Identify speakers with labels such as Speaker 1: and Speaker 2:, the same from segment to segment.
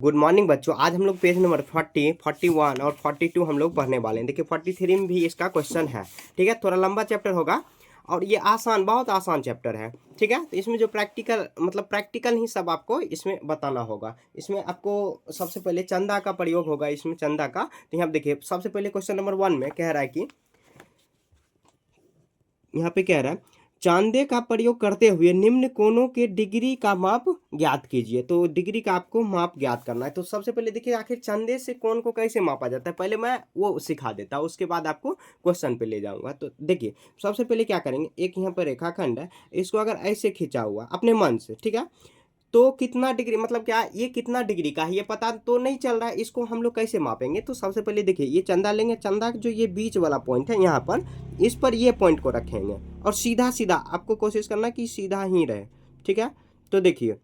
Speaker 1: Good morning बच्चों। आज हम लोग पेज नंबर 40, 41 और 42 हम लोग पढ़ने वाले हैं। देखिए 43 में भी इसका क्वेश्चन है। ठीक है, थोड़ा लंबा चैप्टर होगा और ये आसान, बहुत आसान चैप्टर है। ठीक है, तो इसमें जो प्रैक्टिकल मतलब प्रैक्टिकल ही सब आपको इसमें बताना होगा। इसमें आपको सबसे पहले चंदा का प्रयोग होगा, इसमें चंदा का। तो यहाँ देखिए सबसे पहले क्वेश्चन नंबर 1 में कह रहा है कि यहाँ पे कह रहा है चांदे का प्रयोग करते हुए निम्न कोणों के डिग्री का माप ज्ञात कीजिए। तो डिग्री का आपको माप ज्ञात करना है। तो सबसे पहले देखिए आखिर चांदे से कोण को कैसे मापा जाता है, पहले मैं वो सिखा देता हूँ, उसके बाद आपको क्वेश्चन पे ले जाऊंगा। तो देखिए सबसे पहले क्या करेंगे, एक यहाँ पर रेखाखंड है, इसको अगर ऐसे खींचा हुआ अपने मन से, ठीक है, तो कितना डिग्री मतलब क्या ये कितना डिग्री का है ये पता तो नहीं चल रहा है, इसको हम लोग कैसे मापेंगे। तो सबसे पहले देखिए ये चंदा लेंगे, चंदा जो ये बीच वाला पॉइंट है यहाँ पर, इस पर ये पॉइंट को रखेंगे और सीधा सीधा आपको कोशिश करना कि सीधा ही रहे। ठीक है, तो देखिए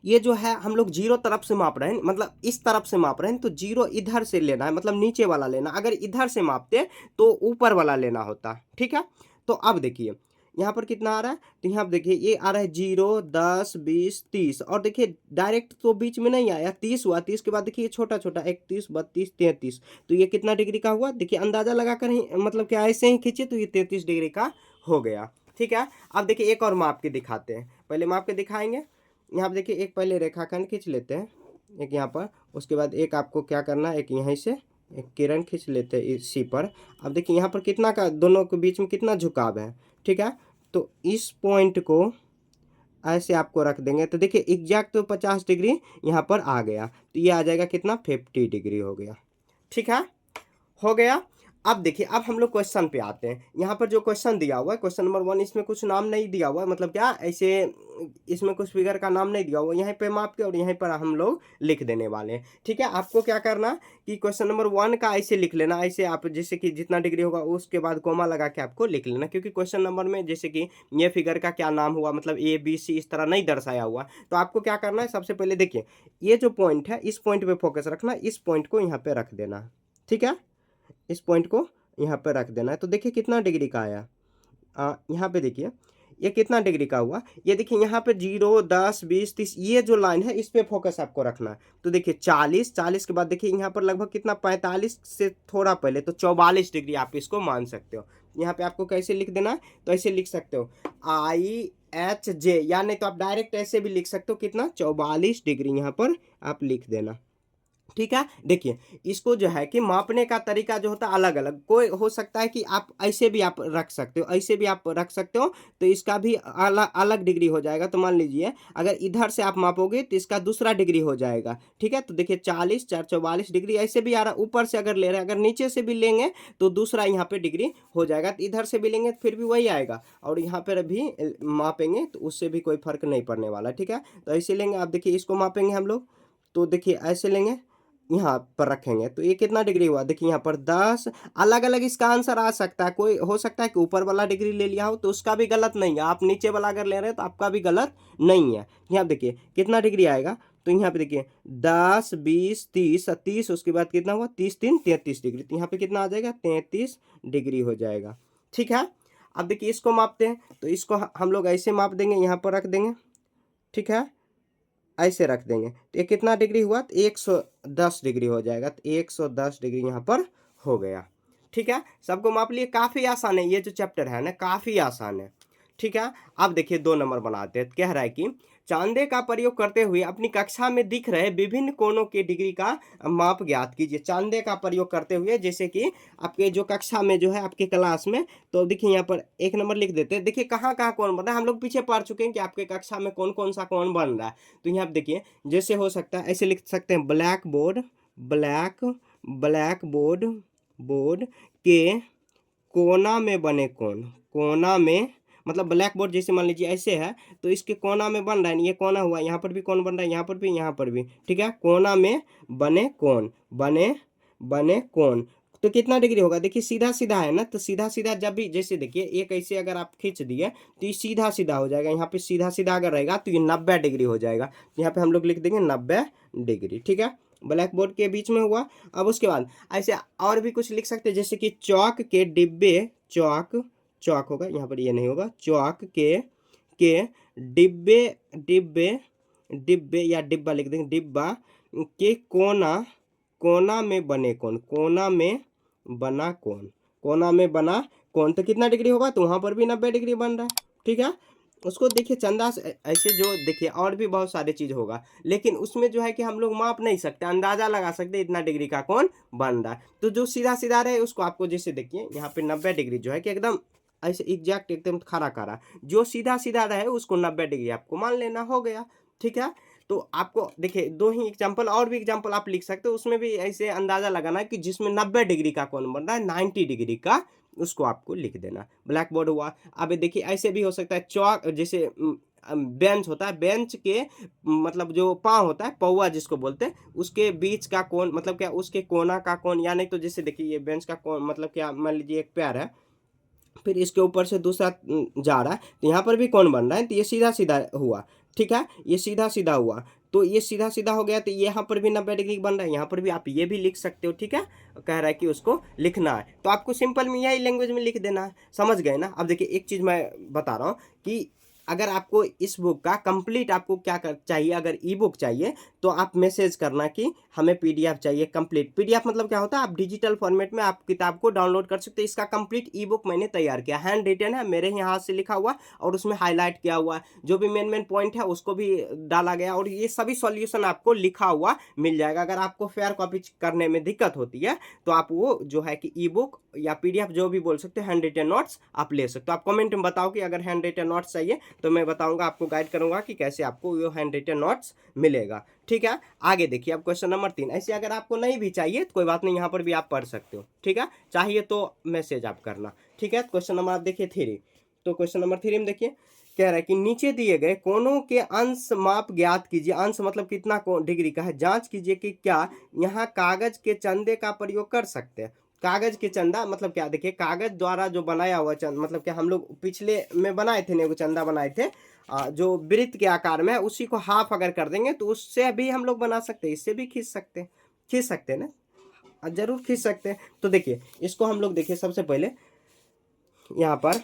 Speaker 1: ये जो है हम लोग जीरो तरफ से माप रहे हैं, मतलब इस तरफ से माप रहे हैं, तो जीरो इधर से लेना है, मतलब नीचे वाला लेना। अगर इधर से मापते तो ऊपर वाला लेना होता। ठीक है, तो अब देखिए यहाँ पर कितना आ रहा है, तो यहाँ देखिए ये आ रहा है 0, 10, 20, 30 और देखिए डायरेक्ट तो बीच में नहीं आया, 30 हुआ। 30 के बाद देखिए छोटा छोटा 31, 32, 33, तो ये कितना डिग्री का हुआ, देखिए अंदाजा लगाकर ही मतलब क्या ऐसे ही खींचे तो ये 33 डिग्री का हो गया। ठीक है, अब देखिए एक और माप के दिखाते हैं, पहले माप के दिखाएंगे। यहाँ पे देखिए एक पहले रेखाखंड खींच लेते हैं, एक यहाँ पर, उसके बाद एक आपको क्या करना है, एक यहीं से एक किरण खींच लेते हैं इसी पर। अब देखिए यहाँ पर कितना का दोनों के बीच में कितना झुकाव है। ठीक है, तो इस पॉइंट को ऐसे आपको रख देंगे, तो देखिए एग्जैक्ट तो 50 डिग्री यहाँ पर आ गया, तो ये आ जाएगा कितना, 50 डिग्री हो गया। ठीक है, हो गया। अब देखिए अब हम लोग क्वेश्चन पे आते हैं। यहाँ पर जो क्वेश्चन दिया हुआ है क्वेश्चन नंबर 1, इसमें कुछ नाम नहीं दिया हुआ है, मतलब क्या ऐसे इसमें कुछ फिगर का नाम नहीं दिया हुआ, यहाँ पे माप के और यहीं पर हम लोग लिख देने वाले हैं। ठीक है, आपको क्या करना कि क्वेश्चन नंबर 1 का ऐसे लिख लेना, ऐसे आप जैसे कि जितना डिग्री होगा उसके बाद कोमा लगा के आपको लिख लेना, क्योंकि क्वेश्चन नंबर में जैसे कि ये फिगर का क्या नाम हुआ, मतलब ABC इस तरह नहीं दर्शाया हुआ। तो आपको क्या करना है, सबसे पहले देखिए ये जो पॉइंट है इस पॉइंट पे फोकस रखना, इस पॉइंट को यहाँ पे रख देना। ठीक है, इस पॉइंट को यहाँ पर रख देना है। तो देखिए कितना डिग्री का आया, यहाँ पे देखिए ये कितना डिग्री का हुआ, ये देखिए यहाँ पे 0, 10, 20, 30 ये जो लाइन है इस पे फोकस आपको रखना है। तो देखिए 40, 40 के बाद देखिए यहाँ पर लगभग कितना, 45 से थोड़ा पहले, तो 44 डिग्री आप इसको मान सकते हो। यहाँ पे आपको कैसे लिख देना है, तो ऐसे लिख सकते हो IHJ, या नहीं तो आप डायरेक्ट ऐसे भी लिख सकते हो, कितना, 44 डिग्री यहाँ पर आप लिख देना। ठीक है, देखिए इसको जो है कि मापने का तरीका जो होता है अलग अलग, कोई हो सकता है कि आप ऐसे भी आप रख सकते हो, ऐसे भी आप रख सकते हो, तो इसका भी अलग अलग डिग्री हो जाएगा। तो मान लीजिए अगर इधर से आप मापोगे तो इसका दूसरा डिग्री हो जाएगा। ठीक है, तो देखिए 40, 4, 44 डिग्री ऐसे भी आ रहा है, ऊपर से अगर ले रहे हैं, अगर नीचे से भी लेंगे तो दूसरा यहाँ पे डिग्री हो जाएगा, तो इधर से भी लेंगे तो फिर भी वही आएगा, और यहाँ पर भी मापेंगे तो उससे भी कोई फर्क नहीं पड़ने वाला। ठीक है, तो ऐसे लेंगे, आप देखिए इसको मापेंगे हम लोग, तो देखिए ऐसे लेंगे, यहाँ पर रखेंगे, तो ये कितना डिग्री हुआ, देखिए यहाँ पर 10। अलग अलग इसका आंसर आ सकता है, कोई हो सकता है कि ऊपर वाला डिग्री ले लिया हो तो उसका भी गलत नहीं है, आप नीचे वाला अगर ले रहे हैं तो आपका भी गलत नहीं है। यहाँ देखिए कितना डिग्री आएगा, तो यहाँ पे देखिए 10, 20, 30, 30, उसके बाद कितना हुआ, 30, 3, 33 डिग्री, तो यहाँ पे कितना आ जाएगा, 33 डिग्री हो जाएगा। ठीक है, अब देखिए इसको मापते हैं, तो इसको हम लोग ऐसे माप देंगे, यहाँ पर रख देंगे। ठीक है, ऐसे रख देंगे, तो ये कितना डिग्री हुआ, तो 110 डिग्री हो जाएगा, तो 110 डिग्री यहाँ पर हो गया। ठीक है, सबको माप लिए, काफ़ी आसान है ये जो चैप्टर है ना, काफ़ी आसान है। ठीक है, अब देखिए 2 नंबर बनाते हैं। कह रहा है कि चांदे का प्रयोग करते हुए अपनी कक्षा में दिख रहे विभिन्न कोणों के डिग्री का माप ज्ञात कीजिए। चांदे का प्रयोग करते हुए, जैसे कि आपके जो कक्षा में जो है आपके क्लास में, तो देखिए यहाँ पर 1 नंबर लिख देते हैं। देखिए कहाँ कहाँ कौन बन रहा है, हम लोग पीछे पढ़ चुके हैं कि आपके कक्षा में कौन कौन सा कौन बन रहा है। तो यहाँ पे देखिए जैसे हो सकता है ऐसे लिख सकते हैं, black board, black black board, board के कोना में बने कौन, कोना में मतलब ब्लैक बोर्ड जैसे मान लीजिए ऐसे है, तो इसके कोना में बन रहा है, ये कोना हुआ, यहाँ पर भी कौन बन रहा है, यहाँ पर भी, यहाँ पर भी। ठीक है, कोना में बने कौन, बने बने कौन, तो कितना डिग्री होगा, देखिए सीधा सीधा है ना, तो सीधा सीधा जब भी जैसे देखिए एक ऐसे अगर आप खींच दिए तो ये सीधा सीधा हो जाएगा, यहाँ पे सीधा सीधा अगर रहेगा तो ये 90 डिग्री हो जाएगा। यहाँ पे हम लोग लिख देंगे 90 डिग्री। ठीक है, ब्लैक बोर्ड के बीच में हुआ। अब उसके बाद ऐसे और भी कुछ लिख सकते हैं, जैसे कि चौक के डिब्बे, चौक, चौक होगा यहाँ पर, ये नहीं होगा, चौक के डिब्बे, डिब्बे, डिब्बे या डिब्बा लिख देंगे, डिब्बा के कोना कोना में बने कोण, कोना में बना कोण, कोना में बना कोण तो कितना डिग्री होगा, तो वहाँ पर भी 90 डिग्री बन रहा है। ठीक है, उसको देखिए चंदा से ऐसे जो देखिए और भी बहुत सारे चीज़ होगा, लेकिन उसमें जो है कि हम लोग माप नहीं सकते, अंदाज़ा लगा सकते इतना डिग्री का कोण बन रहा है। तो जो सीधा-सीधा रहे उसको आपको जैसे देखिए यहाँ पे 90 डिग्री जो है कि एकदम ऐसे एग्जैक्ट एकदम खड़ा-खड़ा, जो सीधा-सीधा रहे उसको 90 डिग्री आपको मान लेना, हो गया। ठीक है? तो आपको देखिए 2 ही एग्ज़ाम्पल और भी एग्ज़ाम्पल आप लिख सकते हो, उसमें भी ऐसे अंदाज़ा लगाना है कि जिसमें 90 डिग्री का कोण बन रहा है, 90 डिग्री का उसको आपको लिख देना। ब्लैक बोर्ड हुआ। अब ये देखिए ऐसे भी हो सकता है चौक जैसे बेंच होता है, बेंच के मतलब जो पाँव होता है, पौवा जिसको बोलते हैं, उसके बीच का कोण मतलब क्या उसके कोना का कोण, या नहीं तो जैसे देखिए ये बेंच का कोण मतलब क्या, मान लीजिए एक पैर है, फिर इसके ऊपर से दूसरा जा रहा है, तो यहाँ पर भी कौन बन रहा है, तो ये सीधा-सीधा हुआ। ठीक है? ये सीधा-सीधा हुआ, तो ये सीधा-सीधा हो गया, तो यहाँ पर भी 90 डिग्री बन रहा है, यहाँ पर भी आप ये भी लिख सकते हो। ठीक है? कह रहा है कि उसको लिखना है, तो आपको सिंपल में यही लैंग्वेज में लिख देना है। समझ गए ना? अब देखिए एक चीज़ मैं बता रहा हूँ कि अगर आपको इस बुक का कंप्लीट आपको क्या कर चाहिए, अगर ई बुक चाहिए तो आप मैसेज करना कि हमें पीडीएफ चाहिए कंप्लीट। पीडीएफ मतलब क्या होता है, आप डिजिटल फॉर्मेट में आप किताब को डाउनलोड कर सकते हैं। इसका कंप्लीट ई बुक मैंने तैयार किया, हैंड रिटन है, मेरे ही हाथ से लिखा हुआ और उसमें हाईलाइट किया हुआ है, जो भी मेन पॉइंट है उसको भी डाला गया, और ये सभी सॉल्यूशन आपको लिखा हुआ मिल जाएगा। अगर आपको फेयर कॉपी करने में दिक्कत होती है तो आप वो जो है कि ई बुक या पीडीएफ जो भी बोल सकते हो, हैंड रिटन नोट्स आप ले सकते हो। आप कमेंट में बताओ कि अगर हैंड रिटन नोट्स चाहिए तो मैं बताऊंगा, आपको गाइड करूंगा कि कैसे आपको वो हैंड रिटन नोट्स मिलेगा। ठीक है, आगे देखिए अब क्वेश्चन नंबर 3। ऐसे अगर आपको नहीं भी चाहिए तो कोई बात नहीं, यहाँ पर भी आप पढ़ सकते हो। ठीक है, चाहिए तो मैसेज आप करना। ठीक है, क्वेश्चन नंबर आप देखिए 3। तो क्वेश्चन नंबर 3 में देखिए कह रहा है कि नीचे दिए गए कोणों के अंश माप ज्ञात कीजिए। अंश मतलब कितना डिग्री का है, जांच कीजिए कि क्या यहाँ कागज के चंदे का प्रयोग कर सकते हैं। कागज के चंदा मतलब क्या, देखिए कागज द्वारा जो बनाया हुआ चंद मतलब क्या, हम लोग पिछले में बनाए थे ना, चंदा बनाए थे जो वृत्त के आकार में है, उसी को हाफ अगर कर देंगे तो उससे भी हम लोग बना सकते हैं, इससे भी खींच सकते हैं ना, जरूर खींच सकते हैं। तो देखिए इसको हम लोग देखिए सबसे पहले यहाँ पर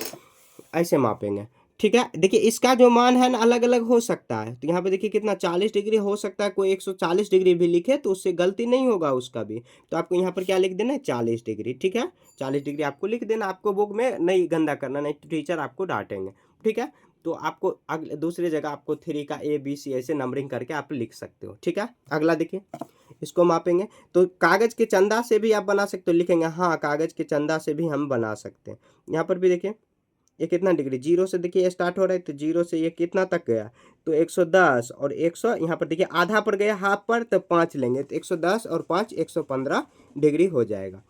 Speaker 1: ऐसे मापेंगे। ठीक है, देखिए इसका जो मान है ना अलग अलग हो सकता है, तो यहाँ पे देखिए कितना 40 डिग्री हो सकता है, कोई 140 डिग्री भी लिखे तो उससे गलती नहीं होगा उसका भी। तो आपको यहाँ पर क्या लिख देना है, 40 डिग्री। ठीक है, 40 डिग्री आपको लिख देना, आपको बुक में नहीं गंदा करना, नहीं तो टीचर आपको डांटेंगे। ठीक है, तो आपको अगले दूसरी जगह आपको 3 का ABC ऐसे नंबरिंग करके आप लिख सकते हो। ठीक है, अगला देखिए इसको मापेंगे, तो कागज के चंदा से भी आप बना सकते हो, लिखेंगे हाँ कागज के चंदा से भी हम बना सकते हैं। यहाँ पर भी देखिए ये कितना डिग्री, 0 से देखिए स्टार्ट हो रहा है, तो 0 से ये कितना तक गया, तो 110 और 100, यहाँ पर देखिए आधा पर गया हाफ पर, तो 5 लेंगे, तो 110 और 5 115 डिग्री हो जाएगा।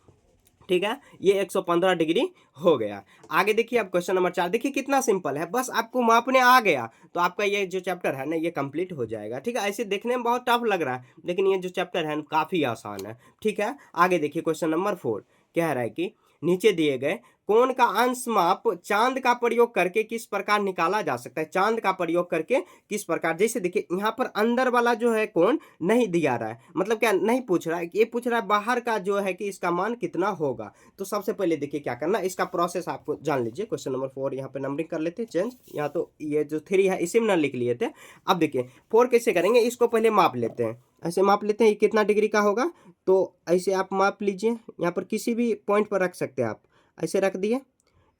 Speaker 1: ठीक है, ये 115 डिग्री हो गया। आगे देखिए अब क्वेश्चन नंबर 4 देखिए कितना सिंपल है, बस आपको मापने आ गया तो आपका ये जो चैप्टर है ना ये कंप्लीट हो जाएगा। ठीक है, ऐसे देखने में बहुत टफ लग रहा है, लेकिन ये जो चैप्टर है काफ़ी आसान है। ठीक है, आगे देखिए क्वेश्चन नंबर 4 कह रहा है कि नीचे दिए गए कोण का अंश माप चांद का प्रयोग करके किस प्रकार निकाला जा सकता है। चांद का प्रयोग करके किस प्रकार, जैसे देखिए यहाँ पर अंदर वाला जो है कोण नहीं दिया रहा है, मतलब क्या नहीं पूछ रहा है, ये पूछ रहा है बाहर का जो है कि इसका मान कितना होगा। तो सबसे पहले देखिए क्या करना, इसका प्रोसेस आपको जान लीजिए। क्वेश्चन नंबर 4 यहाँ पे नंबरिंग कर लेते हैं चेंज, यहाँ तो ये जो 3 है इसी में ना लिख लिए थे। अब देखिए 4 कैसे करेंगे, इसको पहले माप लेते हैं, ऐसे माप लेते हैं ये कितना डिग्री का होगा, तो ऐसे आप माप लीजिए, यहाँ पर किसी भी पॉइंट पर रख सकते हैं आप, ऐसे रख दिए।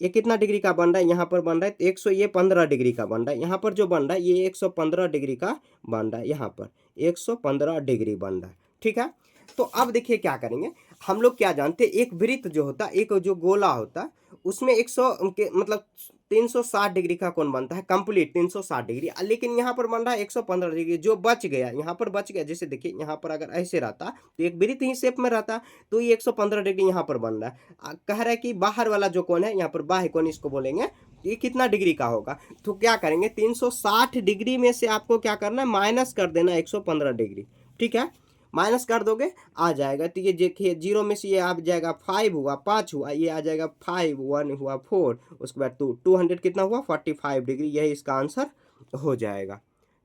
Speaker 1: ये कितना डिग्री का बन रहा है, यहाँ पर बन रहा है तो 115 डिग्री का बन रहा है, यहाँ पर जो बन रहा है ये 115 डिग्री का बन रहा है, यहाँ पर 115 डिग्री बन रहा है। ठीक है, तो अब देखिए क्या करेंगे, हम लोग क्या जानते हैं, एक वृत्त जो होता है, एक जो गोला होता है, उसमें 100 के मतलब 360 डिग्री का कोण बनता है, कंप्लीट 360 डिग्री, लेकिन यहाँ पर बन रहा है 115 डिग्री, जो बच गया यहाँ पर बच गया। जैसे देखिए यहाँ पर अगर ऐसे रहता तो एक वृत्त ही शेप में रहता, तो ये 115 डिग्री यहाँ पर बन रहा है। कह रहा है कि बाहर वाला जो कोण है, यहाँ पर बाह्य कोण इसको बोलेंगे, ये कितना डिग्री का होगा, तो क्या करेंगे 360 डिग्री में से आपको क्या करना है, माइनस कर देना 115 डिग्री। ठीक है, माइनस कर दोगे आ जाएगा, तो ये देखिए 0 में से ये आ जाएगा 5 हुआ, 5 हुआ, ये आ जाएगा 5, 1 हुआ 4, उसके बाद 200 कितना हुआ 45 डिग्री, यही इसका आंसर हो जाएगा।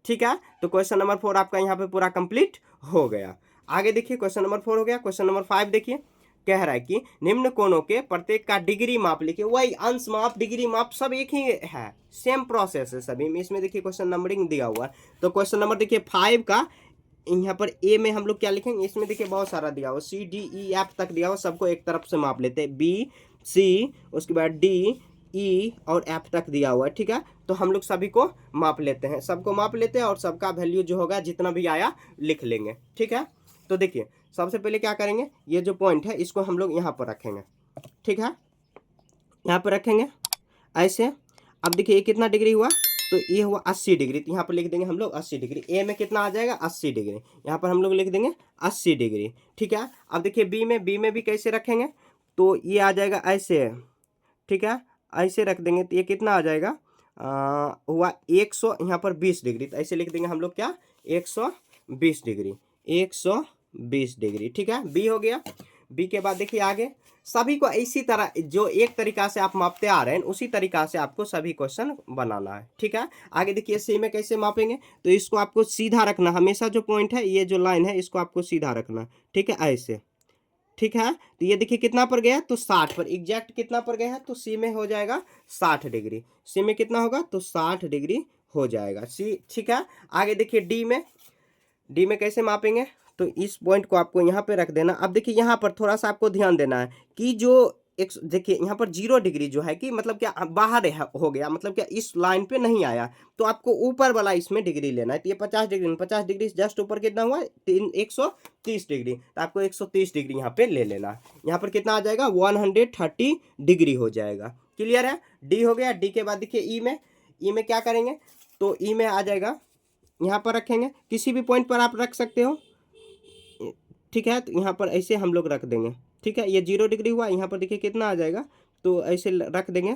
Speaker 1: ठीक है, तो क्वेश्चन नंबर 4 आपका यहाँ पे पूरा कंप्लीट हो गया। आगे देखिए क्वेश्चन नंबर 4 हो गया। क्वेश्चन नंबर 5 देखिए कह रहा है कि निम्न कोणों के प्रत्येक का डिग्री माप लिखिए। वही अंश माप डिग्री माप सब एक ही है, सेम प्रोसेस है सभी में। इसमें देखिए क्वेश्चन नंबरिंग दिया हुआ है, तो क्वेश्चन नंबर देखिए 5 का यहाँ पर ए में हम लोग क्या लिखेंगे, इसमें देखिए बहुत सारा दिया हुआ, सी डी ई एफ तक दिया हुआ, सबको एक तरफ से माप लेते हैं, बी सी उसके बाद डी ई और एफ तक दिया हुआ है, ठीक है। तो हम लोग सभी को माप लेते हैं, सबको माप लेते हैं और सबका वैल्यू जो होगा जितना भी आया लिख लेंगे, ठीक है। तो देखिए सबसे पहले क्या करेंगे, ये जो पॉइंट है इसको हम लोग यहाँ पर रखेंगे, ठीक है, यहाँ पर रखेंगे ऐसे। अब देखिए ये कितना डिग्री हुआ, तो ये हुआ 80 डिग्री, तो यहाँ पर लिख देंगे हम लोग 80 डिग्री। ए में कितना आ जाएगा 80 डिग्री, यहाँ पर हम लोग लिख देंगे 80 डिग्री, ठीक है। अब देखिए बी में भी कैसे रखेंगे, तो ये आ जाएगा ऐसे, ठीक है, ऐसे रख देंगे तो ये कितना आ जाएगा हुआ 100, यहाँ पर 20 डिग्री, तो ऐसे लिख देंगे हम लोग क्या 120 डिग्री, 120 डिग्री, ठीक है। बी हो गया। बी के बाद देखिए आगे सभी को इसी तरह जो एक तरीका से आप मापते आ रहे हैं उसी तरीका से आपको सभी क्वेश्चन बनाना है, ठीक है। आगे देखिए सी में कैसे मापेंगे, तो इसको आपको सीधा रखना, हमेशा जो पॉइंट है ये जो लाइन है इसको आपको सीधा रखना, ठीक है, ऐसे, ठीक है। तो ये देखिए कितना पर गया, तो 60 पर, एग्जैक्ट कितना पर गया है, तो सी में हो जाएगा 60 डिग्री, सी में कितना होगा, तो 60 डिग्री हो जाएगा सी, ठीक है। आगे देखिए डी में कैसे मापेंगे, तो इस पॉइंट को आपको यहाँ पे रख देना। अब देखिए यहाँ पर थोड़ा सा आपको ध्यान देना है कि जो एक देखिए यहाँ पर 0 डिग्री जो है कि मतलब क्या बाहर हो गया, मतलब क्या इस लाइन पे नहीं आया, तो आपको ऊपर वाला इसमें डिग्री लेना है। तो ये 50 डिग्री, 50 डिग्री जस्ट ऊपर कितना हुआ 130 डिग्री, तो आपको 130 डिग्री यहाँ पे ले लेना है। यहाँ पर कितना आ जाएगा 130 डिग्री हो जाएगा, क्लियर है। डी हो गया। डी के बाद देखिए ई में क्या करेंगे, तो ई में आ जाएगा, यहाँ पर रखेंगे, किसी भी पॉइंट पर आप रख सकते हो, ठीक है। तो यहाँ पर ऐसे हम लोग रख देंगे, ठीक है। ये 0 डिग्री हुआ, यहाँ पर देखिए कितना आ जाएगा, तो ऐसे रख देंगे,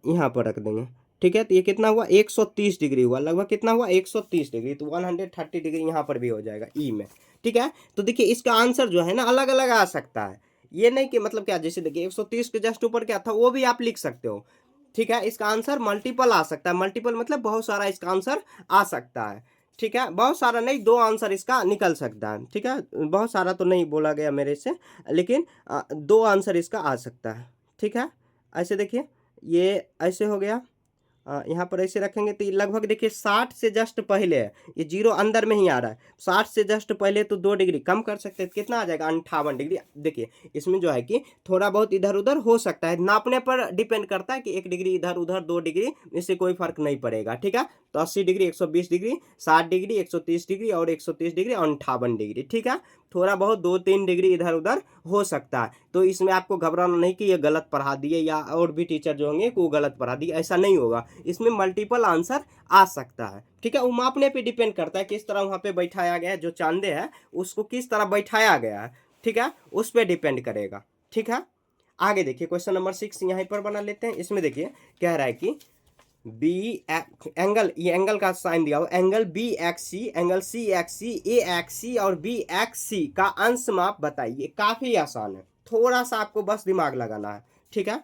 Speaker 1: यहाँ पर रख देंगे, ठीक है। तो ये कितना हुआ 130 डिग्री हुआ, लगभग कितना हुआ 130 डिग्री, तो 130 डिग्री यहाँ पर भी हो जाएगा ई में, ठीक है। तो देखिए इसका आंसर जो है ना अलग अलग आ सकता है, ये नहीं कि मतलब क्या, जैसे देखिए 130 के जस्ट ऊपर क्या था वो भी आप लिख सकते हो, ठीक है। इसका आंसर मल्टीपल आ सकता है, मल्टीपल मतलब बहुत सारा इसका आंसर आ सकता है, ठीक है। बहुत सारा नहीं, 2 आंसर इसका निकल सकता है, ठीक है। बहुत सारा तो नहीं बोला गया मेरे से, लेकिन 2 आंसर इसका आ सकता है, ठीक है। ऐसे देखिए ये ऐसे हो गया, यहाँ पर ऐसे रखेंगे तो ये लगभग देखिए 60 से जस्ट पहले है, ये 0 अंदर में ही आ रहा है, 60 से जस्ट पहले तो 2 डिग्री कम कर सकते हैं, कितना आ जाएगा 58 डिग्री। देखिए इसमें जो है कि थोड़ा बहुत इधर उधर हो सकता है, नापने पर डिपेंड करता है कि 1 डिग्री इधर उधर 2 डिग्री, इससे कोई फर्क नहीं पड़ेगा, ठीक है। तो 80 डिग्री 120 डिग्री 60 डिग्री 130 डिग्री और 130 डिग्री 58 डिग्री, ठीक है। थोड़ा बहुत 2-3 डिग्री इधर उधर हो सकता है, तो इसमें आपको घबराना नहीं कि ये गलत पढ़ा दिए या और भी टीचर जो होंगे वो गलत पढ़ा दिए, ऐसा नहीं होगा। इसमें मल्टीपल आंसर आ सकता है, ठीक है। वो मापने पे डिपेंड करता है किस तरह वहाँ पे बैठाया गया है, जो चांदे है उसको किस तरह बैठाया गया है, ठीक है, उस पर डिपेंड करेगा, ठीक है। आगे देखिए क्वेश्चन नंबर 6 यहाँ पर बना लेते हैं। इसमें देखिए कह रहा है कि बी एंगल, ये एंगल का साइन दिया हो, एंगल बी एक्स सी, एंगल सी एक्स सी, ए एक्स सी और बी एक्स सी का अंश माप बताइए। काफी आसान है, थोड़ा सा आपको बस दिमाग लगाना है, ठीक है।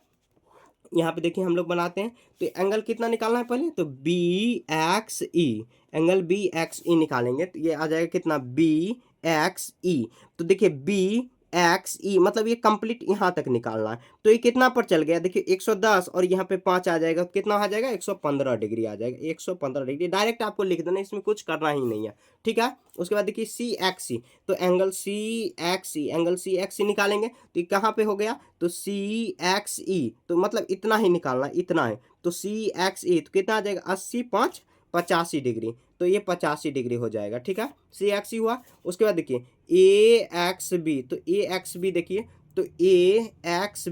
Speaker 1: यहाँ पे देखिए हम लोग बनाते हैं, तो एंगल कितना निकालना है पहले, तो बी एक्स ई, एंगल बी एक्स ई निकालेंगे तो ये आ जाएगा कितना बी एक्स ई। तो देखिए बी एक्स ई मतलब ये कंप्लीट यहाँ तक निकालना है, तो ये कितना पर चल गया, देखिए 110 और यहाँ पे 5 आ जाएगा, तो कितना आ जाएगा 115 डिग्री आ जाएगा, 115 डिग्री डायरेक्ट आपको लिख देना, इसमें कुछ करना ही नहीं है, ठीक है। उसके बाद देखिए सी एक्स सी, तो एंगल सी एक्स सी, एंगल सी एक्स सी निकालेंगे तो ये कहाँ पे हो गया, तो सी एक्स ई, तो मतलब इतना ही निकालना है, इतना है, तो सी एक्स ई तो कितना आ जाएगा 80 5 85 डिग्री, तो ये 85 डिग्री हो जाएगा, ठीक है। सी एक्स ई हुआ। उसके बाद देखिए ए एक्स बी, तो ए एक्स बी देखिए, तो ए एक्स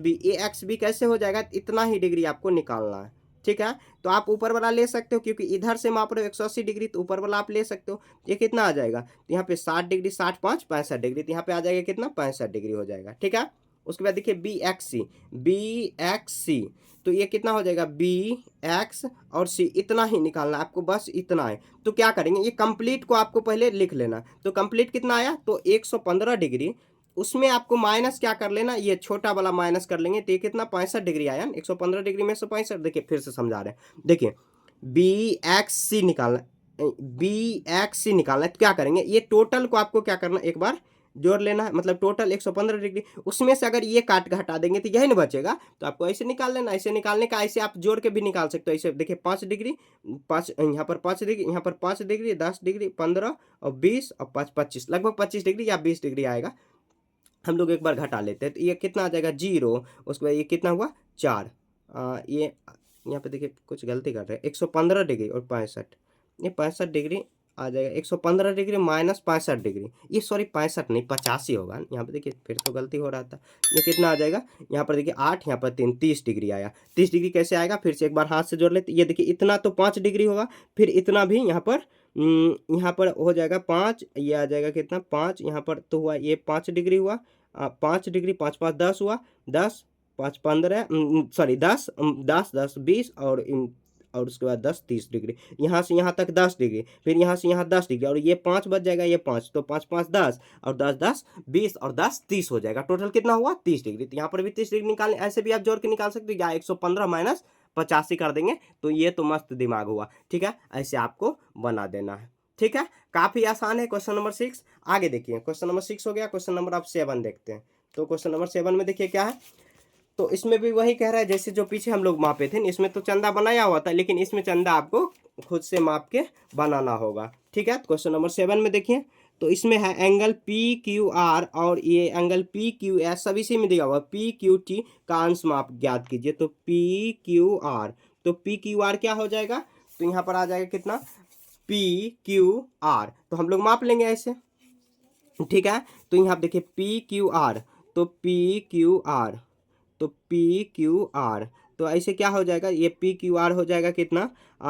Speaker 1: बी कैसे हो जाएगा, इतना ही डिग्री आपको निकालना है, ठीक है। तो आप ऊपर वाला ले सकते हो क्योंकि इधर से माप रहे हो 180 डिग्री, तो ऊपर वाला आप ले सकते हो। ये कितना आ जाएगा, तो यहाँ पे 60 डिग्री 60 5 65 डिग्री, तो यहाँ पे आ जाएगा कितना 65 डिग्री हो जाएगा, ठीक है। उसके बाद देखिए बी एक्स सी, तो ये कितना हो जाएगा बी एक्स और सी, इतना ही निकालना है आपको, बस इतना है। तो क्या करेंगे, ये कंप्लीट को आपको पहले लिख लेना, तो कंप्लीट कितना आया, तो 115 डिग्री, उसमें आपको माइनस क्या कर लेना, ये छोटा वाला माइनस कर लेंगे, तो ये कितना 65 डिग्री आया, 115 डिग्री में से 65, देखिए फिर से समझा रहे हैं, देखिए बी एक्स सी निकालना, बी एक्स सी निकालना है, तो क्या करेंगे, ये टोटल को आपको क्या करना, एक बार जोड़ लेना है, मतलब टोटल 115 डिग्री। उसमें से अगर ये काट के हटा देंगे तो यही ना बचेगा, तो आपको ऐसे निकाल लेना। ऐसे निकालने का ऐसे आप जोड़ के भी निकाल सकते हो। ऐसे देखिए 5 डिग्री, 5 यहाँ पर 5 डिग्री, यहाँ पर 5 डिग्री, 10 डिग्री, 15 और 20 और 5 25, लगभग 25 डिग्री या 20 डिग्री आएगा। हम लोग एक बार घटा लेते हैं, तो ये कितना आ जाएगा 0। उसके बाद ये कितना हुआ 4। ये यहाँ पे देखिए कुछ गलती कर रहे हैं, 115 डिग्री और 65, ये 65 डिग्री आ जाएगा। 115 डिग्री माइनस 65 डिग्री, ये सॉरी 65 नहीं 85 होगा। यहाँ पे देखिए फिर तो गलती हो रहा था। ये कितना आ जाएगा, यहाँ पर देखिए 8, यहाँ पर 3, 30 डिग्री आया। 30 डिग्री कैसे आएगा, फिर से एक बार हाथ से जोड़ लेते। ये देखिए इतना तो 5 डिग्री होगा, फिर इतना भी यहाँ पर हो जाएगा 5, ये आ जाएगा कितना 5, यहाँ पर तो हुआ ये 5 डिग्री हुआ। 5 डिग्री 5 5 10 हुआ, 10 5 15 सॉरी 10 10 10 20 और उसके बाद 10 30 डिग्री। यहाँ से यहाँ तक 10 डिग्री, फिर यहाँ से यहाँ 10 डिग्री, और ये 5 बच जाएगा, ये 5, तो 5 5 10 और 10 10 20 और 10 30 हो जाएगा। टोटल कितना हुआ 30 डिग्री। तो यहाँ पर भी 30 डिग्री निकालने, ऐसे भी आप जोड़ के निकाल सकते हो, या 115 माइनस 85 कर देंगे तो ये तो मस्त दिमाग हुआ। ठीक है, ऐसे आपको बना देना है। ठीक है, काफ़ी आसान है। क्वेश्चन नंबर 6 आगे देखिए। क्वेश्चन नंबर 6 हो गया, क्वेश्चन नंबर अब 7 देखते हैं। तो क्वेश्चन नंबर 7 में देखिए क्या है, तो इसमें भी वही कह रहा है जैसे जो पीछे हम लोग मापे थे। इसमें तो चंदा बनाया हुआ था, लेकिन इसमें चंदा आपको खुद से माप के बनाना होगा। ठीक है, क्वेश्चन नंबर 7 में देखिए, तो इसमें है एंगल पी क्यू आर और ये एंगल पी क्यू एस, सब इसी में दिया हुआ। पी क्यू टी का अंश माप ज्ञात कीजिए। तो पी क्यू आर, तो पी क्यू आर क्या हो जाएगा, तो यहाँ पर आ जाएगा कितना पी क्यू आर, तो हम लोग माप लेंगे ऐसे। ठीक है, तो यहाँ देखिए पी क्यू आर, तो पी क्यू आर, तो पी क्यू आर, तो ऐसे क्या हो जाएगा, ये पी क्यू आर हो जाएगा कितना,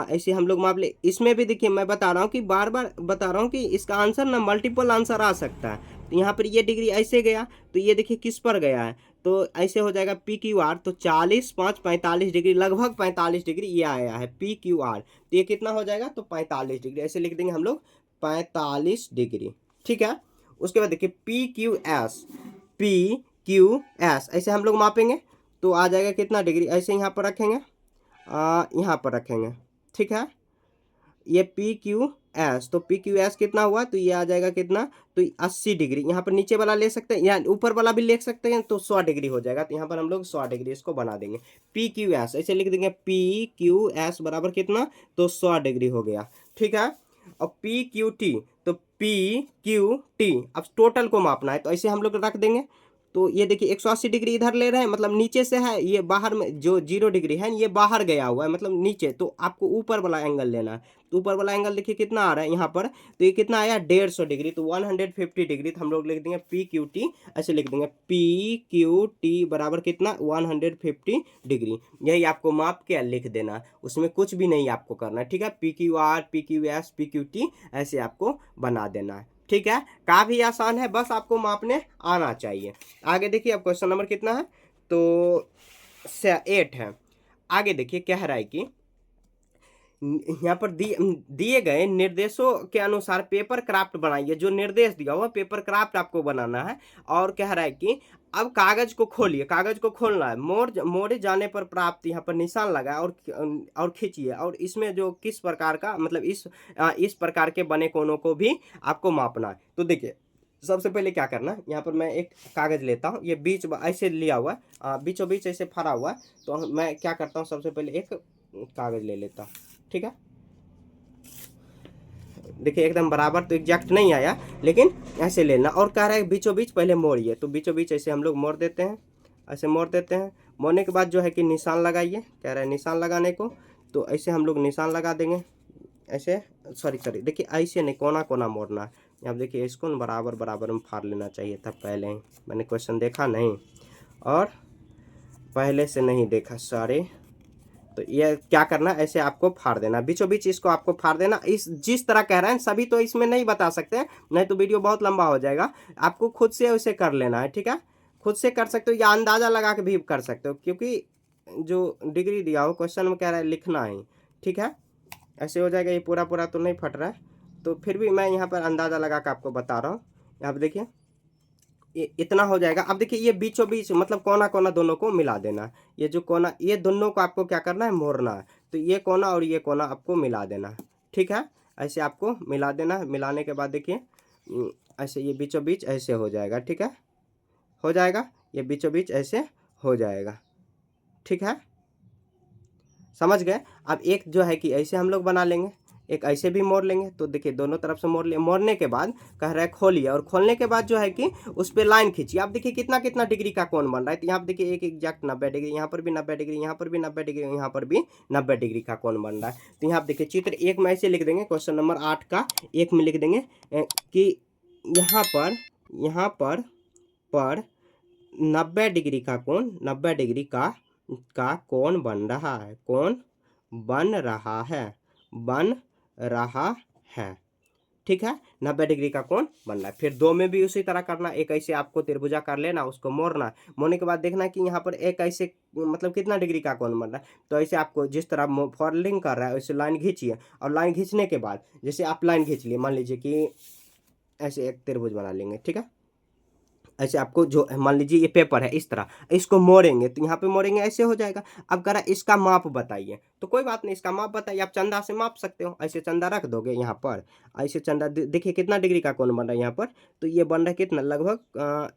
Speaker 1: ऐसे हम लोग माप ले। इसमें भी देखिए मैं बता रहा हूँ कि बार बार बता रहा हूँ कि इसका आंसर ना मल्टीपल आंसर आ सकता है। तो यहाँ पर ये डिग्री ऐसे गया, तो ये देखिए किस पर गया है, तो ऐसे हो जाएगा पी क्यू आर, तो 40 5 45 डिग्री, लगभग 45 डिग्री ये आया है पी क्यू आर। तो ये कितना हो जाएगा, तो 45 डिग्री, ऐसे लिख देंगे हम लोग 45 डिग्री। ठीक है, उसके बाद देखिए P Q S, P Q S ऐसे हम लोग मापेंगे, तो आ जाएगा कितना डिग्री, ऐसे यहाँ पर रखेंगे, यहाँ पर रखेंगे। ठीक है, ये पी क्यू एस, तो पी क्यू एस कितना हुआ, तो ये आ जाएगा कितना, तो 80 डिग्री। यहाँ पर नीचे वाला ले सकते हैं या ऊपर वाला भी ले सकते हैं, तो 100 डिग्री हो जाएगा। तो यहाँ पर हम लोग 100 डिग्री इसको बना देंगे। पी क्यू एस ऐसे लिख देंगे, पी क्यू एस बराबर कितना, तो 100 डिग्री हो गया। ठीक है, और पी क्यू टी, तो पी क्यू टी अब टोटल को मापना है, तो ऐसे हम लोग रख देंगे। तो ये देखिए 180 डिग्री इधर ले रहे हैं, मतलब नीचे से है, ये बाहर में जो 0 डिग्री है ये बाहर गया हुआ है, मतलब नीचे। तो आपको ऊपर वाला एंगल लेना है, तो ऊपर वाला एंगल देखिए कितना आ रहा है यहाँ पर, तो ये कितना आया 150 डिग्री, तो 150 डिग्री। तो हम लोग लिख देंगे पी क्यू टी, ऐसे लिख देंगे पी क्यू टी बराबर कितना 150 डिग्री। यही आपको माप के लिख देना है, उसमें कुछ भी नहीं आपको करना है। ठीक है, P Q R, P Q S, P Q T ऐसे आपको बना देना है। ठीक है, काफ़ी आसान है, बस आपको मापने आना चाहिए। आगे देखिए अब क्वेश्चन नंबर कितना है, तो 8 है। आगे देखिए कह रहा है कि यहाँ पर दिए गए निर्देशों के अनुसार पेपर क्राफ्ट बनाइए। जो निर्देश दिया हुआ पेपर क्राफ्ट आपको बनाना है, और कह रहा है कि अब कागज को खोलिए, कागज को खोलना है, मोड़े जाने पर प्राप्त यहाँ पर निशान लगाए और खींचिए, और इसमें जो किस प्रकार का मतलब इस प्रकार के बने कोनों को भी आपको मापना है। तो देखिए सबसे पहले क्या करना है, यहाँ पर मैं एक कागज लेता हूँ, ये बीच ऐसे लिया हुआ है, बीचों बीच ऐसे फरा हुआ है। तो मैं क्या करता हूँ, सबसे पहले एक कागज ले लेता हूँ। ठीक है, देखिए एकदम बराबर तो एग्जैक्ट नहीं आया, लेकिन ऐसे लेना, और कह रहा है बीचों बीच पहले मोड़िए। तो बीचों बीच ऐसे हम लोग मोड़ देते हैं, ऐसे मोड़ देते हैं। मोड़ने के बाद जो है कि निशान लगाइए, कह रहा है निशान लगाने को, तो ऐसे हम लोग निशान लगा देंगे ऐसे। सॉरी देखिए ऐसे नहीं, कोना कोना मोड़ना है। अब देखिए इसको न बराबर बराबर में फाड़ लेना चाहिए था पहले ही, मैंने क्वेश्चन देखा नहीं और पहले से नहीं देखा, सॉरी। तो ये क्या करना, ऐसे आपको फाड़ देना, बीचों बीच इसको आपको फाड़ देना। इस जिस तरह कह रहे हैं सभी तो इसमें नहीं बता सकते, नहीं तो वीडियो बहुत लंबा हो जाएगा। आपको खुद से उसे कर लेना है। ठीक है, खुद से कर सकते हो या अंदाज़ा लगा के भी कर सकते हो, क्योंकि जो डिग्री दिया हो क्वेश्चन में कह रहा है लिखना ही। ठीक है, ऐसे हो जाएगा। ये पूरा पूरा तो नहीं फट रहा है, तो फिर भी मैं यहाँ पर अंदाज़ा लगा के आपको बता रहा हूँ। यहाँ पर देखिए ये इतना हो जाएगा। अब देखिए ये बीचों बीच मतलब कोना कोना दोनों को मिला देना। ये जो कोना, ये दोनों को आपको क्या करना है, मोड़ना है। तो ये कोना और ये कोना आपको मिला देना। ठीक है, ऐसे आपको मिला देना। मिलाने के बाद देखिए ऐसे ये बीचों बीच ऐसे हो जाएगा, ठीक है, हो जाएगा, ये बीचों बीच ऐसे हो जाएगा, ठीक है, समझ गए। अब एक जो है कि ऐसे हम लोग बना लेंगे, एक ऐसे भी मोड़ लेंगे। तो देखिए दोनों तरफ से मोड़ लिए, मोड़ने के बाद कह रहा है खोलिए, और खोलने के बाद जो है कि उस पर लाइन खींचिए। आप देखिए कितना कितना डिग्री का कोण बन रहा है। तो यहाँ पर देखिए एक एग्जैक्ट 90 डिग्री, यहाँ पर भी 90 डिग्री, यहाँ पर भी 90 डिग्री, यहाँ पर भी 90 डिग्री का कोण बन रहा है। तो यहाँ पर देखिए चित्र एक में ऐसे लिख देंगे, क्वेश्चन नंबर 8 का एक में लिख देंगे कि यहाँ पर 90 डिग्री का कोण, 90 डिग्री का कोण बन रहा है, कोण बन रहा है, बन रहा है, ठीक है, 90 डिग्री का कोण बन रहा है। फिर दो में भी उसी तरह करना, एक ऐसे आपको त्रिभुजा कर लेना, उसको मोड़ना, मोड़ने के बाद देखना कि यहाँ पर एक ऐसे मतलब कितना डिग्री का कोण बन रहा है। तो ऐसे आपको जिस तरह फॉरलिंग कर रहा है वैसे लाइन खींचिए, और लाइन खींचने के बाद जैसे आप लाइन खींच लिए, मान लीजिए कि ऐसे एक त्रिभुज बना लेंगे, ठीक है, ऐसे आपको जो मान लीजिए ये पेपर है इस तरह, इसको मोड़ेंगे तो यहाँ पे मोड़ेंगे ऐसे हो जाएगा। अब कह रहा है इसका माप बताइए, तो कोई बात नहीं, इसका माप बताइए, आप चंदा से माप सकते हो। ऐसे चंदा रख दोगे यहाँ पर, ऐसे चंदा देखिए कितना डिग्री का कोण बन रहा है यहाँ पर। तो ये बन रहा है कितना, लगभग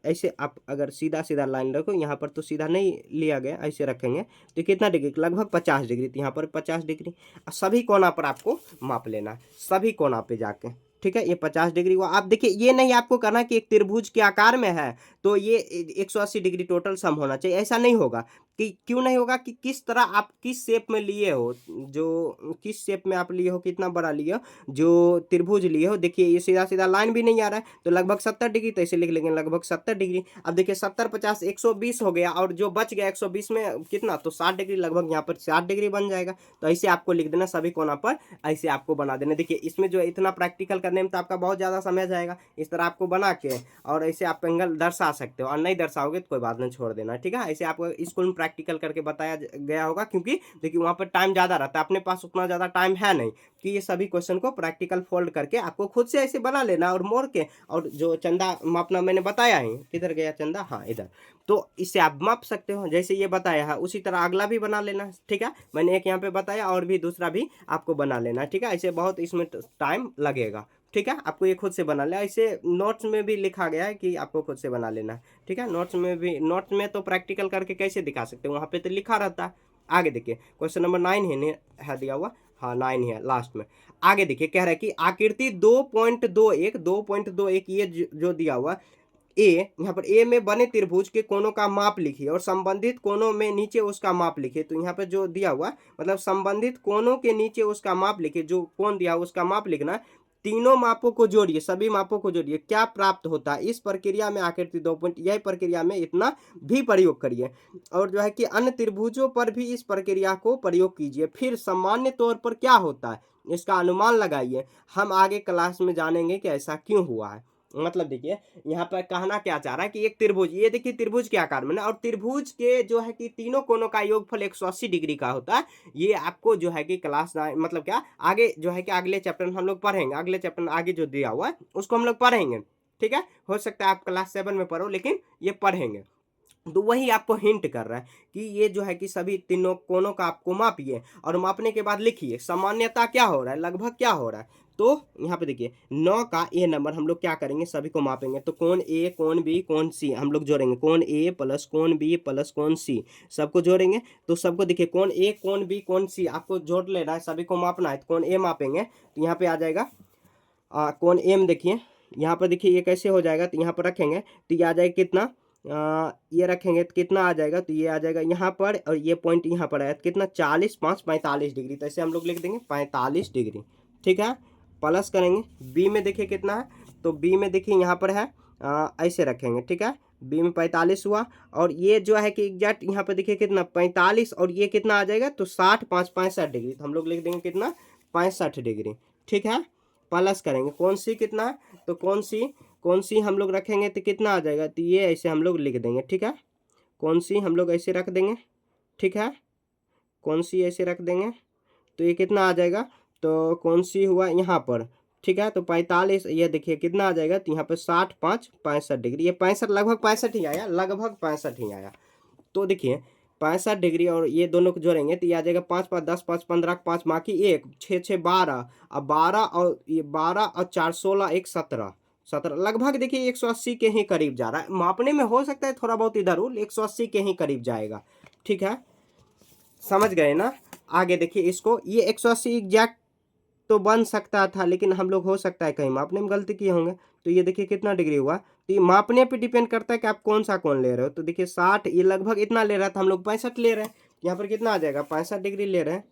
Speaker 1: ऐसे आप अगर सीधा सीधा लाइन रखो, यहाँ पर तो सीधा नहीं लिया गया, ऐसे रखेंगे तो कितना डिग्री, लगभग 50 डिग्री। तो यहाँ पर 50 डिग्री, सभी कोना पर आपको माप लेना है, सभी कोना पे जाके, ठीक है। ये 50 डिग्री हुआ। आप देखिए ये नहीं आपको करना कि एक त्रिभुज के आकार में है तो ये 180 डिग्री टोटल सम होना चाहिए, ऐसा नहीं होगा। कि क्यों नहीं होगा कि किस तरह आप किस शेप में लिए हो, जो किस शेप में आप लिए हो, कितना बड़ा लिए हो, जो त्रिभुज लिए हो। देखिए ये सीधा सीधा लाइन भी नहीं आ रहा है, तो लगभग 70 डिग्री, तो ऐसे लिख लेंगे लगभग 70 डिग्री। अब देखिए 70 50 120 हो गया, और जो बच गया 120 में कितना, तो 60 डिग्री, लगभग यहाँ पर 60 डिग्री बन जाएगा। तो ऐसे आपको लिख देना सभी कोना पर, ऐसे आपको बना देना। देखिए इसमें जो इतना प्रैक्टिकल करने में तो आपका बहुत ज़्यादा समय जाएगा, इस तरह आपको बना के और ऐसे आप एंगल दर्शा सकते हो, और नहीं दर्शाओगे तो कोई बात नहीं, छोड़ देना, ठीक है। ऐसे आपको स्कूल में प्रैक्टिकल करके बताया गया होगा, क्योंकि देखिए वहाँ पर टाइम ज़्यादा रहता है, अपने पास उतना ज़्यादा टाइम है नहीं कि ये सभी क्वेश्चन को प्रैक्टिकल फोल्ड करके आपको खुद से ऐसे बना लेना और मोड़ के, और जो चंदा मापना मैंने बताया है, किधर गया चंदा, हाँ इधर, तो इससे आप माप सकते हो जैसे ये बताया है, उसी तरह अगला भी बना लेना, ठीक है। मैंने एक यहाँ पे बताया और भी दूसरा भी आपको बना लेना, ठीक है। ऐसे बहुत इसमें टाइम लगेगा, ठीक है। आपको ये खुद से बना लेना, ऐसे नोट्स में भी लिखा गया है कि आपको खुद से बना लेना, ठीक है। नोट्स में भी, नोट्स में तो प्रैक्टिकल करके कैसे दिखा सकते हो, वहाँ पे तो लिखा रहता है। आगे देखिए क्वेश्चन नंबर 9 है दिया हुआ, हाँ 9 है लास्ट में। आगे देखिए कह रहा है कि आकृति 2.21 ये जो दिया हुआ ए, यहाँ पर ए में बने त्रिभुज के कोनों का माप लिखिए, और संबंधित कोनों में नीचे उसका माप लिखिए। तो यहाँ पर जो दिया हुआ मतलब संबंधित कोनों के नीचे उसका माप लिखिए, जो कोण दिया उसका माप लिखना। तीनों मापों को जोड़िए, सभी मापों को जोड़िए, क्या प्राप्त होता है। इस प्रक्रिया में आकृति 2 पॉइंट, यह प्रक्रिया में इतना भी प्रयोग करिए, और जो है कि अन्य त्रिभुजों पर भी इस प्रक्रिया को प्रयोग कीजिए। फिर सामान्य तौर पर क्या होता है इसका अनुमान लगाइए। हम आगे क्लास में जानेंगे कि ऐसा क्यों हुआ है। मतलब देखिए यहाँ पर कहना क्या चाह रहा है कि एक त्रिभुज, ये देखिए त्रिभुज के आकार में ना, और त्रिभुज के जो है कि तीनों कोनों का योगफल 180 डिग्री का होता है। ये आपको जो है कि क्लास मतलब क्या आगे जो है कि अगले चैप्टर में हम लोग पढ़ेंगे, अगले चैप्टर में आगे जो दिया हुआ है उसको हम लोग पढ़ेंगे, ठीक है। हो सकता है आप क्लास 7 में पढ़ो, लेकिन ये पढ़ेंगे। तो वही आपको हिंट कर रहा है कि ये जो है कि सभी तीनों कोनों का आपको मापिए, और मापने के बाद लिखिए सामान्यता क्या हो रहा है, लगभग क्या हो रहा है। तो यहाँ पे देखिए 9 का ए नंबर हम लोग क्या करेंगे, सभी को मापेंगे। तो कोण ए, कोण बी, कोण सी हम लोग जोड़ेंगे, कोण ए प्लस कोण बी प्लस कोण सी, सबको जोड़ेंगे। तो सबको देखिए कोण ए, कोण बी, कोण सी आपको जोड़ लेना है, सभी को मापना है। तो कोण ए मापेंगे, तो यहाँ पे आ जाएगा कोण एम। देखिए यहाँ पर देखिए ये कैसे हो जाएगा, तो यहाँ पर रखेंगे तो ये आ जाएगा कितना, ये रखेंगे तो कितना आ जाएगा, तो ये आ जाएगा यहाँ पर, और ये पॉइंट यहाँ पर आया तो कितना 40 5 45 डिग्री। तो ऐसे हम लोग लिख देंगे 45 डिग्री, ठीक है। प्लस करेंगे बी में, देखिए कितना है, तो बी में देखिए यहाँ पर है ऐसे रखेंगे, ठीक है। बी में 45 हुआ, और ये जो है कि एग्जैक्ट यहाँ पर देखिए कितना 45, और ये कितना आ जाएगा, तो 60 5 65 डिग्री। तो हम लोग लिख देंगे कितना 65 डिग्री, ठीक है। प्लस करेंगे कौन सी कितना है, तो कौन सी हम लोग रखेंगे तो कितना आ जाएगा, तो ये ऐसे हम लोग लिख देंगे, ठीक है। कौन सी हम लोग ऐसे रख देंगे, ठीक है। कौन सी ऐसे रख देंगे तो ये कितना आ जाएगा, तो कौन सी हुआ यहाँ पर, ठीक है। तो 45, ये देखिए कितना आ जाएगा, तो यहाँ पर 60 5 65 डिग्री, ये 65 लगभग 65 ही आया, लगभग 65 ही आया। तो देखिए 65 डिग्री और ये दोनों को जोड़ेंगे तो ये आ जाएगा 5 5 10 5 15 5 बाकी 1 6 6 12, अब 12 और ये 12 और 4 16 1 17 17 लगभग देखिए 180 के ही करीब जा रहा है। मापने में हो सकता है थोड़ा बहुत इधर उधर, 180 के ही करीब जाएगा। ठीक है, समझ गए ना। आगे देखिए इसको, ये 180 एग्जैक्ट तो बन सकता था, लेकिन हम लोग हो सकता है कहीं मापने में गलती किए होंगे। तो ये देखिए कितना डिग्री हुआ, तो ये मापने पे डिपेंड करता है कि आप कौन सा कोण ले रहे हो। तो देखिए 60, ये लगभग इतना ले रहा था, हम लोग 65 ले रहे हैं। यहाँ पर कितना आ जाएगा, 65 डिग्री ले रहे हैं।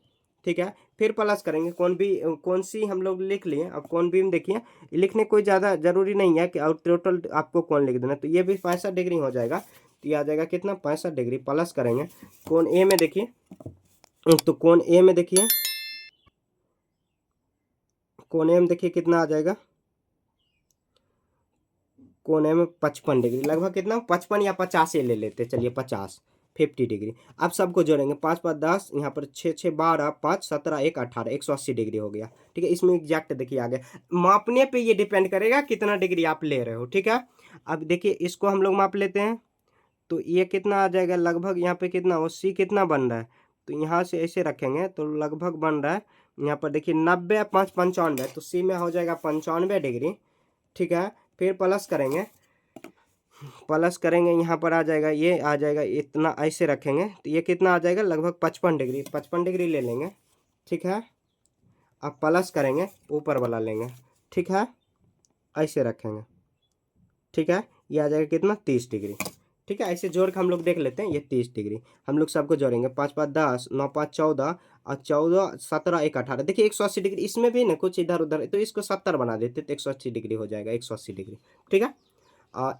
Speaker 1: ठीक है, फिर प्लस करेंगे, कौन सी हम लोग लिख लिए। अब कौन भी में देखिए, लिखने कोई ज़्यादा जरूरी नहीं है कि और टोटल आपको कौन लिख देना। तो ये भी 65 डिग्री हो जाएगा। तो ये आ जाएगा कितना, 65 डिग्री। प्लस करेंगे कोण ए में, देखिए तो कोण ए में देखिए, कोने में देखिए कितना आ जाएगा, कोने में 55 डिग्री, लगभग कितना 55 या 50 ले लेते, चलिए 50, 50 डिग्री। अब सबको जोड़ेंगे, 5 5 10, यहाँ पर 6 6 12, 5 17 1 18, 180 डिग्री हो गया। ठीक है, इसमें एग्जैक्ट देखिए आ गया। मापने पे ये डिपेंड करेगा कितना डिग्री आप ले रहे हो। ठीक है, अब देखिए इसको हम लोग माप लेते हैं। तो ये कितना आ जाएगा, लगभग यहाँ पे कितना 80 कितना बन रहा है, तो यहाँ से ऐसे रखेंगे तो लगभग बन रहा है यहाँ पर देखिए 90 5 95, तो सी में हो जाएगा 95 डिग्री। ठीक है, फिर प्लस करेंगे, यहाँ पर आ जाएगा, ये आ जाएगा इतना, ऐसे रखेंगे तो ये कितना आ जाएगा, लगभग 55 डिग्री, 55 डिग्री ले लेंगे। ठीक है, अब प्लस करेंगे, ऊपर वाला लेंगे। ठीक है, ऐसे रखेंगे। ठीक है, ये आ जाएगा कितना, 30 डिग्री। ठीक है, ऐसे जोड़ के हम लोग देख लेते हैं, ये 30 डिग्री। हम लोग सबको जोड़ेंगे, 5 5 10, 9 5 14, और 14 17 1 18। देखिए 180 डिग्री, इसमें भी ना कुछ इधर उधर, तो इसको 70 बना देते तो 180 डिग्री हो जाएगा, 180 डिग्री। ठीक है,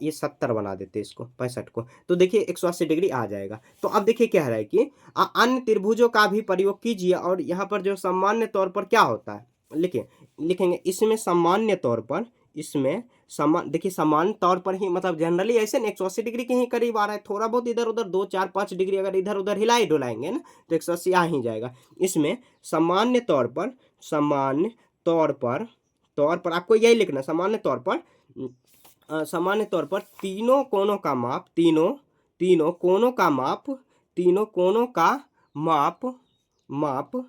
Speaker 1: ये 70 बना देते इसको, 65 को, तो देखिए 180 डिग्री आ जाएगा। तो अब देखिए क्या है कि अन्य त्रिभुजों का भी प्रयोग कीजिए, और यहाँ पर जो सामान्य तौर पर क्या होता है, लिखेंगे इसमें सामान्य तौर पर, इसमें देखिए सामान्य तौर पर ही, मतलब जनरली ऐसे ना 180 डिग्री के ही करीब आ रहा है, थोड़ा बहुत इधर उधर 2 4 5 डिग्री अगर इधर उधर हिलाई डुलाएंगे ना तो 180 आ ही जाएगा। इसमें सामान्य तौर पर, तौर पर आपको यही लिखना, सामान्य तौर पर तीनों कोणों का माप, तीनों कोणों का माप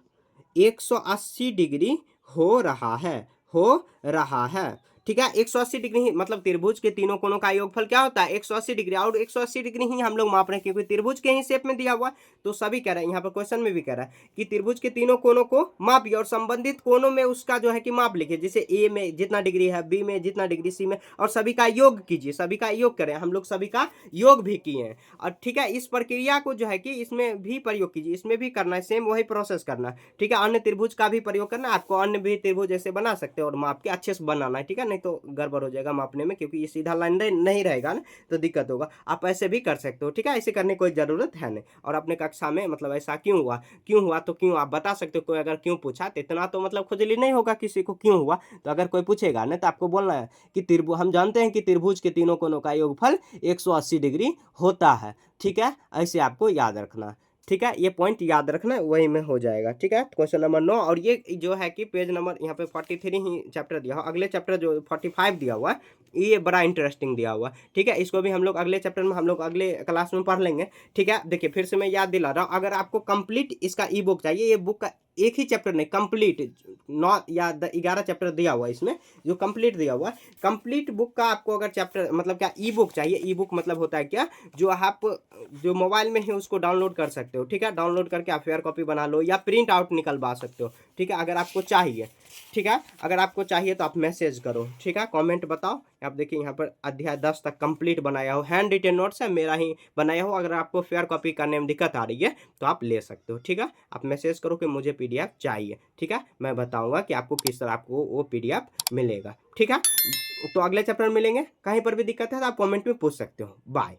Speaker 1: 180 डिग्री हो रहा है। ठीक है, 180 डिग्री ही, मतलब त्रिभुज के तीनों कोणों का योगफल क्या होता है, 180 डिग्री, और 180 डिग्री ही हम लोग माप रहे हैं क्योंकि त्रिभुज के ही शेप में दिया हुआ। तो सभी कह रहे हैं, यहाँ पर क्वेश्चन में भी कह रहा है कि त्रिभुज के तीनों कोणों को मापिए और संबंधित कोणों में उसका जो है कि माप लिखिए, जैसे ए में जितना डिग्री है, बी में जितना डिग्री, सी में, और सभी का योग कीजिए, सभी का योग करें। हम लोग सभी का योग भी किए हैं। और ठीक है, इस प्रक्रिया को जो है कि इसमें भी प्रयोग कीजिए, इसमें भी करना है, सेम वही प्रोसेस करना है। ठीक है, अन्य त्रिभुज का भी प्रयोग करना है आपको, अन्य भी त्रिभुज ऐसे बना सकते हो और माप के अच्छे से बनाना है। ठीक है, नहीं तो गड़बड़ हो जाएगा मापने में, क्योंकि ये सीधा लाइन नहीं रहेगा ना, तो दिक्कत होगा। आप ऐसे भी कर सकते हो। ठीक है, ऐसे करने की कोई ज़रूरत है नहीं। और अपने कक्षा में मतलब ऐसा क्यों हुआ तो क्यों आप बता सकते हो। कोई अगर क्यों पूछा तो इतना तो मतलब खुजली नहीं होगा किसी को, क्यों हुआ। तो अगर कोई पूछेगा ना तो आपको बोलना है कि हम जानते हैं कि त्रिभुज के तीनों कोणों का योगफल 180 डिग्री होता है। ठीक है, ऐसे आपको याद रखना। ठीक है, ये पॉइंट याद रखना, वही में हो जाएगा। ठीक है, क्वेश्चन नंबर 9, और ये जो है कि पेज नंबर यहाँ पे 43 ही चैप्टर दिया हुआ, अगले चैप्टर जो 45 दिया हुआ है ये बड़ा इंटरेस्टिंग दिया हुआ है। ठीक है, इसको भी हम लोग अगले चैप्टर में, हम लोग अगले क्लास में पढ़ लेंगे। ठीक है, देखिए फिर से मैं याद दिला रहा हूँ, अगर आपको कंप्लीट इसका ई बुक चाहिए, ये बुक का एक ही चैप्टर नहीं, कंप्लीट 9 या 11 चैप्टर दिया हुआ है इसमें, जो कंप्लीट दिया हुआ है, कंप्लीट बुक का आपको अगर चैप्टर मतलब क्या ई बुक चाहिए, ई बुक मतलब होता है क्या, जो आप जो मोबाइल में ही उसको डाउनलोड कर सकते हो। ठीक है, डाउनलोड करके आप फेयर कॉपी बना लो या प्रिंट आउट निकलवा सकते हो। ठीक है, अगर आपको चाहिए, ठीक है, अगर आपको चाहिए तो आप मैसेज करो। ठीक है, कमेंट बताओ। आप देखिए यहाँ पर अध्याय 10 तक कंप्लीट बनाया हो, हैंड रिटन नोट्स है, मेरा ही बनाया हो। अगर आपको फेयर कॉपी करने में दिक्कत आ रही है तो आप ले सकते हो। ठीक है, आप मैसेज करो कि मुझे PDF चाहिए। ठीक है, मैं बताऊंगा कि आपको किस तरह आपको वो PDF मिलेगा। ठीक है, तो अगले चैप्टर में मिलेंगे। कहीं पर भी दिक्कत है तो आप कमेंट में पूछ सकते हो। बाय।